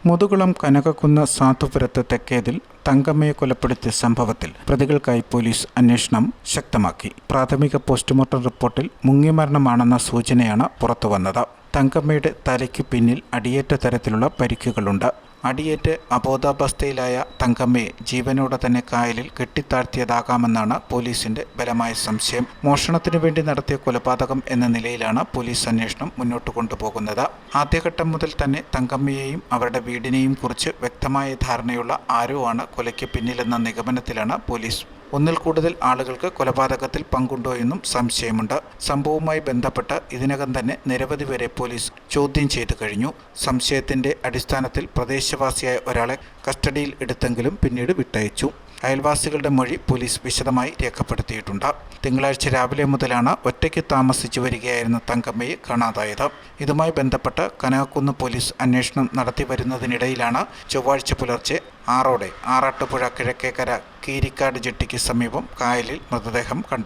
മുതുകുളം കനകക്കുന്ന് സാധുപുരത്ത് തെക്കേതിൽ തങ്കമ്മയെ കൊലപ്പെടുത്തിയ സംഭവത്തിൽ പ്രതികൾക്കായി പോലീസ് അന്വേഷണം ശക്തമാക്കി. പ്രാഥമിക പോസ്റ്റ്മോർട്ടം റിപ്പോർട്ടിൽ മുങ്ങിമരണമാണെന്ന സൂചനയാണ് പുറത്തുവന്നത്. തങ്കമ്മയുടെ തലയ്ക്ക് പിന്നിൽ അടിയേറ്റ തരത്തിലുള്ള പരിക്കുകളുണ്ട്. അടിയേറ്റ് അബോധാവസ്ഥയിലായ തങ്കമ്മയെ ജീവനോടെ തന്നെ കായലിൽ കെട്ടിത്താഴ്ത്തിയതാകാമെന്നാണ് പോലീസിന്റെ ബലമായ സംശയം. മോഷണത്തിനു വേണ്ടി നടത്തിയ കൊലപാതകം എന്ന നിലയിലാണ് പോലീസ് അന്വേഷണം മുന്നോട്ട് കൊണ്ടുപോകുന്നത്. ആദ്യഘട്ടം മുതൽ തന്നെ തങ്കമ്മയെയും അവരുടെ വീടിനെയും കുറിച്ച് വ്യക്തമായ ധാരണയുള്ള ആരോ ആണ് കൊലയ്ക്ക് പിന്നിലെന്ന നിഗമനത്തിലാണ് പോലീസ്. ഒന്നിൽ കൂടുതൽ ആളുകൾക്ക് കൊലപാതകത്തിൽ പങ്കുണ്ടോ എന്നും സംശയമുണ്ട്. സംഭവവുമായി ബന്ധപ്പെട്ട് ഇതിനകം തന്നെ നിരവധി പേരെ പോലീസ് ചോദ്യം ചെയ്തു കഴിഞ്ഞു. സംശയത്തിന്റെ അടിസ്ഥാനത്തിൽ പ്രദേശവാസിയായ ഒരാളെ കസ്റ്റഡിയിൽ എടുത്തെങ്കിലും പിന്നീട് വിട്ടയച്ചു. അയൽവാസികളുടെ മൊഴി പോലീസ് വിശദമായി രേഖപ്പെടുത്തിയിട്ടുണ്ട്. തിങ്കളാഴ്ച രാവിലെ മുതലാണ് ഒറ്റയ്ക്ക് താമസിച്ചു വരികയായിരുന്ന തങ്കമ്മയെ കാണാതായത്. ഇതുമായി ബന്ധപ്പെട്ട് കനകക്കുന്ന് പോലീസ് അന്വേഷണം നടത്തി വരുന്നതിനിടയിലാണ് ചൊവ്വാഴ്ച പുലർച്ചെ 6 ആറാട്ടുപുഴ കിഴക്കേക്കര കീരിക്കാട് ജെട്ടിക്ക് സമീപം കായലിൽ മൃതദേഹം കണ്ടെത്തിയത്.